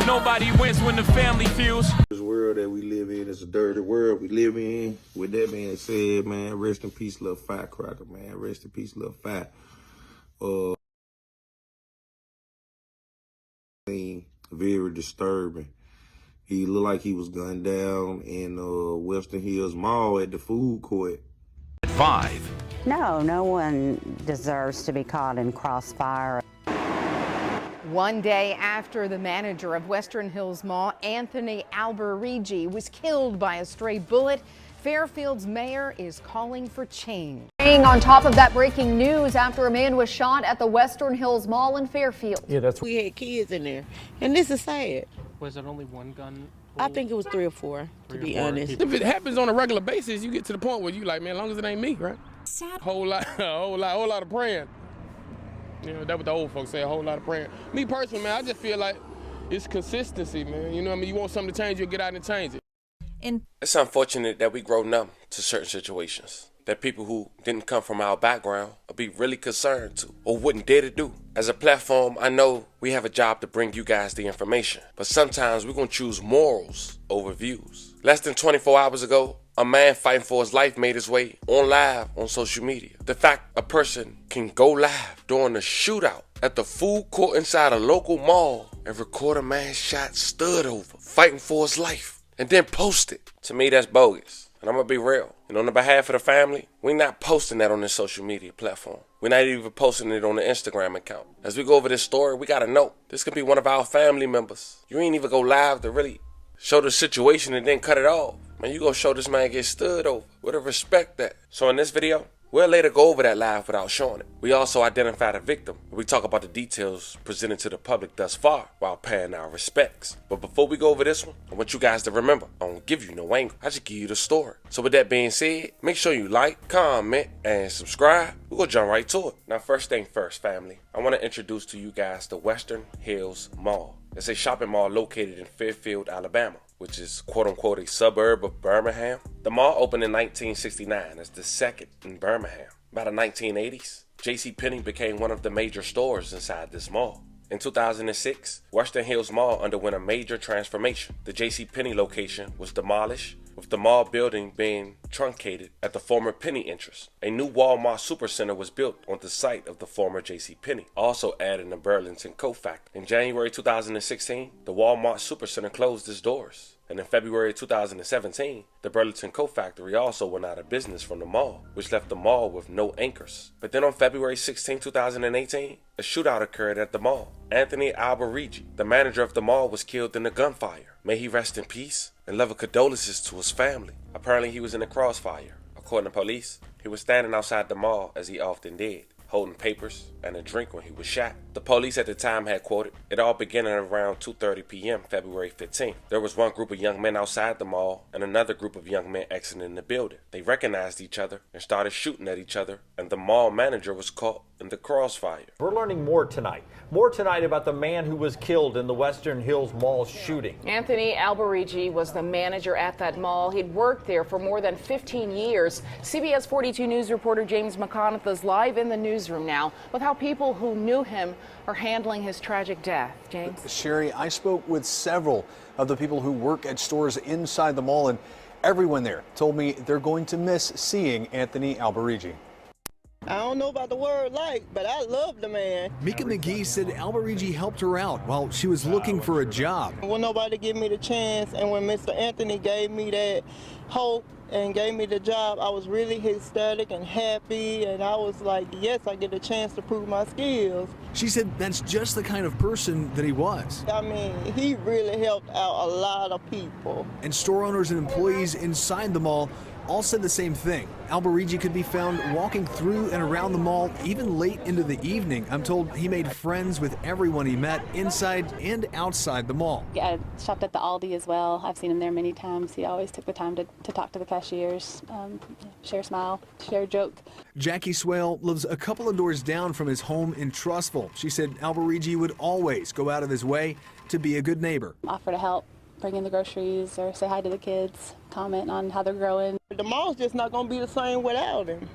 Nobody wins when the family feels. This world that we live in is a dirty world we live in. With that being said, man, rest in peace, little firecracker, man. Rest in peace, little fire. Very disturbing. He looked like he was gunned down in Western Hills Mall at the food court. 5. No one deserves to be caught in crossfire. One day after the manager of Western Hills Mall, Anthony Alberigi, was killed by a stray bullet, Fairfield's mayor is calling for change. Staying on top of that breaking news after a man was shot at the Western Hills Mall in Fairfield. Yeah, that's we had kids in there, and this is sad. Was it only one gun? I think it was 3 or 4, to be honest. If it happens on a regular basis, you get to the point where you like, man, as long as it ain't me, right? Sad. Whole lot of praying. You know, that's what the old folks say, a whole lot of praying. Me personally, man, I just feel like it's consistency, man. You know what I mean? You want something to change, you'll get out and change it. It's unfortunate that we grow numb to certain situations that people who didn't come from our background would be really concerned to or wouldn't dare to do. As a platform, I know we have a job to bring you guys the information, but sometimes we're going to choose morals over views. Less than 24 hours ago, a man fighting for his life made his way on live on social media. The fact a person can go live during a shootout at the food court inside a local mall and record a man shot stood over, fighting for his life, and then post it. To me, that's bogus. And I'm going to be real. And on the behalf of the family, we're not posting that on this social media platform. We're not even posting it on the Instagram account. As we go over this story, we got to know this could be one of our family members. You ain't even go live to really show the situation and then cut it off. Man, you gonna show this man get stood over with a respect that. So in this video, we'll later go over that live without showing it. We also identify the victim. We talk about the details presented to the public thus far while paying our respects. But before we go over this one, I want you guys to remember, I don't give you no angle. I just give you the story. So with that being said, make sure you like, comment, and subscribe. We're gonna jump right to it. Now first thing first, family. I want to introduce to you guys the Western Hills Mall. It's a shopping mall located in Fairfield, Alabama, which is quote-unquote a suburb of Birmingham. The mall opened in 1969 as the second in Birmingham. By the 1980s, JCPenney became one of the major stores inside this mall. In 2006, Western Hills Mall underwent a major transformation. The JCPenney location was demolished, with the mall building being truncated at the former Penny entrance. A new Walmart supercenter was built on the site of the former JCPenney, also adding the Burlington Coat Factory. In January 2016, the Walmart supercenter closed its doors. And in February 2017, the Burlington Coat Factory also went out of business from the mall, which left the mall with no anchors. But then on February 16, 2018, a shootout occurred at the mall. Anthony Alberigi, the manager of the mall, was killed in a gunfire. May he rest in peace and level condolences to his family. Apparently he was in the crossfire. According to police, he was standing outside the mall as he often did, holding papers and a drink when he was shot. The police at the time had quoted, "It all began at around 2:30 p.m. February 15th. There was one group of young men outside the mall and another group of young men exiting the building. They recognized each other and started shooting at each other, and the mall manager was caught in the crossfire." We're learning more tonight. More tonight about the man who was killed in the Western Hills Mall shooting. Anthony Alberigi was the manager at that mall. He'd worked there for more than 15 years. CBS 42 News reporter James McConaughey is live in the newsroom now with how people who knew him are handling his tragic death. James? Sherry, I spoke with several of the people who work at stores inside the mall, and everyone there told me they're going to miss seeing Anthony Alberigi. I don't know about the word like, but I love the man. Mika McGee said Alberigi helped her out while she was looking for a job. When nobody gave me the chance, and when Mr. Anthony gave me that hope and gave me the job, I was really ecstatic and happy, and I was like, yes, I get a chance to prove my skills. She said that's just the kind of person that he was. I mean, he really helped out a lot of people. And store owners and employees inside the mall all said the same thing. Alberigi could be found walking through and around the mall even late into the evening. I'm told he made friends with everyone he met inside and outside the mall. I shopped at the Aldi as well. I've seen him there many times. He always took the time to talk to the cashiers, share a smile, share a joke. Jackie Swale lives a couple of doors down from his home in Trussville. She said Alberigi would always go out of his way to be a good neighbor. Offer to help bring in the groceries or say hi to the kids, comment on how they're growing. The mall's just not going to be the same without him.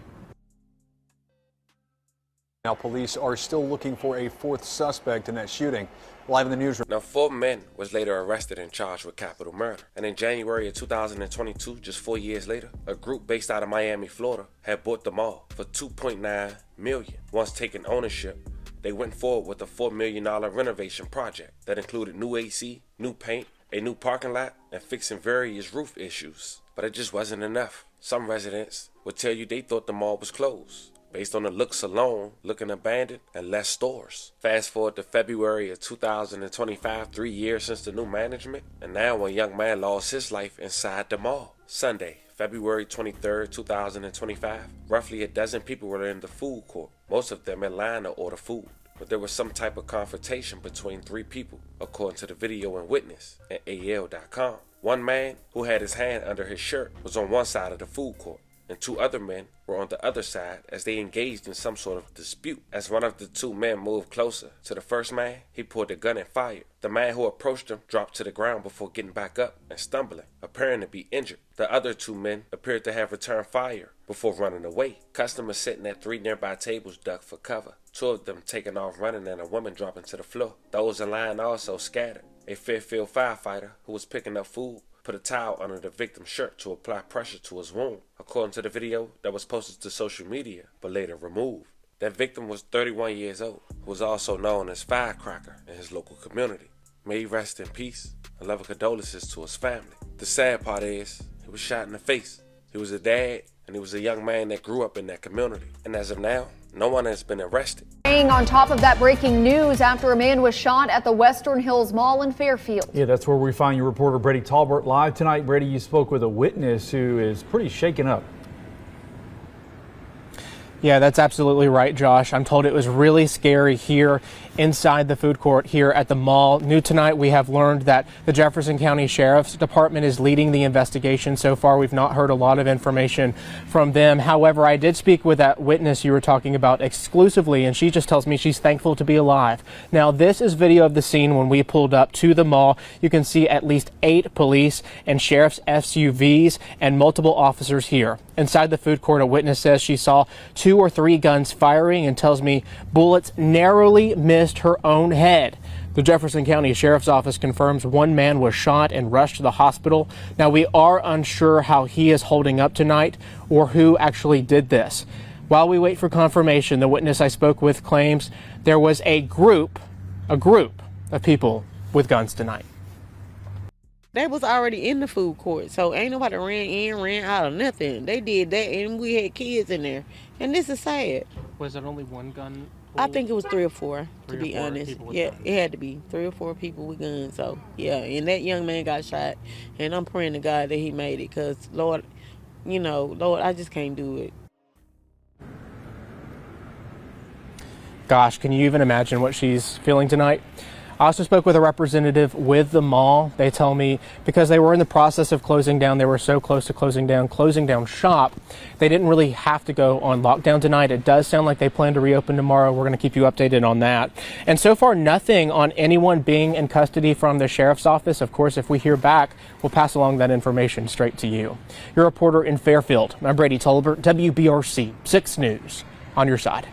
Now police are still looking for a fourth suspect in that shooting. Live in the newsroom. Now, 4 men was later arrested and charged with capital murder. And in January of 2022, just 4 years later, a group based out of Miami, Florida, had bought the mall for $2.9 million. Once taking ownership, they went forward with a $4 million renovation project that included new AC, new paint, a new parking lot, and fixing various roof issues. But it just wasn't enough. Some residents would tell you they thought the mall was closed, based on the looks alone, looking abandoned, and less stores. Fast forward to February of 2025, 3 years since the new management, and now a young man lost his life inside the mall. Sunday, February 23rd, 2025, roughly a dozen people were in the food court, most of them in line to order food. But there was some type of confrontation between 3 people, according to the video and witness at lled.com. One man, who had his hand under his shirt, was on one side of the food court, and 2 other men were on the other side as they engaged in some sort of dispute. As one of the 2 men moved closer to the first man, he pulled a gun and fired. The man who approached him dropped to the ground before getting back up and stumbling, appearing to be injured. The other 2 men appeared to have returned fire before running away. Customers sitting at 3 nearby tables ducked for cover, 2 of them taking off running and a woman dropping to the floor. Those in line also scattered. A Fairfield firefighter who was picking up food put a towel under the victim's shirt to apply pressure to his wound, according to the video that was posted to social media but later removed. That victim was 31 years old, who was also known as Firecracker in his local community. May he rest in peace, and love and condolences to his family. The sad part is, he was shot in the face. He was a dad, and he was a young man that grew up in that community. And as of now, no one has been arrested. Staying on top of that breaking news after a man was shot at the Western Hills Mall in Fairfield. Yeah, that's where we find your reporter Brady Talbert live tonight. Brady, you spoke with a witness who is pretty shaken up. Yeah, that's absolutely right, Josh. I'm told it was really scary here inside the food court here at the mall. New tonight, we have learned that the Jefferson County Sheriff's Department is leading the investigation. So far, we've not heard a lot of information from them. However, I did speak with that witness you were talking about exclusively, and she just tells me she's thankful to be alive. Now, this is video of the scene when we pulled up to the mall. You can see at least 8 police and sheriff's SUVs and multiple officers here. Inside the food court, a witness says she saw 2 or 3 guns firing and tells me bullets narrowly missed her own head. The Jefferson County Sheriff's Office confirms 1 man was shot and rushed to the hospital. Now, we are unsure how he is holding up tonight or who actually did this. While we wait for confirmation, the witness I spoke with claims there was a group of people with guns tonight. They was already in the food court, so ain't nobody ran in, ran out of nothing. They did that, and we had kids in there, and this is sad. Was it only 1 gun? I think it was 3 or 4, to be honest. Yeah, guns. It had to be 3 or 4 people with guns. So yeah, and that young man got shot, and I'm praying to God that he made it, cause Lord, Lord, I just can't do it. Gosh, can you even imagine what she's feeling tonight? I also spoke with a representative with the mall. They tell me because they were in the process of closing down, they were so close to closing down shop, they didn't really have to go on lockdown tonight. It does sound like they plan to reopen tomorrow. We're going to keep you updated on that. And so far, nothing on anyone being in custody from the sheriff's office. Of course, if we hear back, we'll pass along that information straight to you. Your reporter in Fairfield, I'm Brady Talbert, WBRC 6 News, on your side.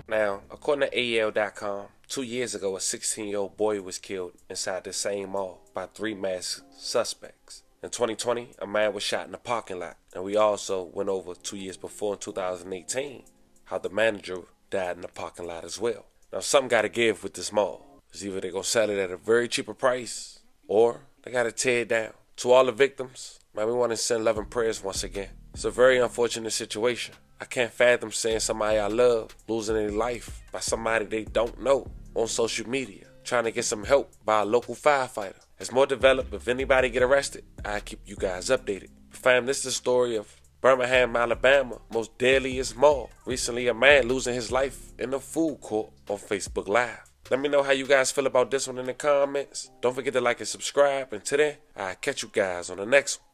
Now, according to AL.com, 2 years ago, a 16-year-old boy was killed inside the same mall by 3 masked suspects. In 2020, a man was shot in the parking lot. And we also went over 2 years before in 2018, how the manager died in the parking lot as well. Now, something got to give with this mall. It's either they're going to sell it at a very cheaper price, or they got to tear it down. To all the victims, man, we want to send love and prayers once again. It's a very unfortunate situation. I can't fathom seeing somebody I love losing their life by somebody they don't know on social media, trying to get some help by a local firefighter. As more develop, if anybody get arrested, I'll keep you guys updated. But fam, this is the story of Birmingham, Alabama, most deadliest mall. Recently, a man losing his life in the food court on Facebook Live. Let me know how you guys feel about this one in the comments. Don't forget to like and subscribe. And till then, I'll catch you guys on the next one.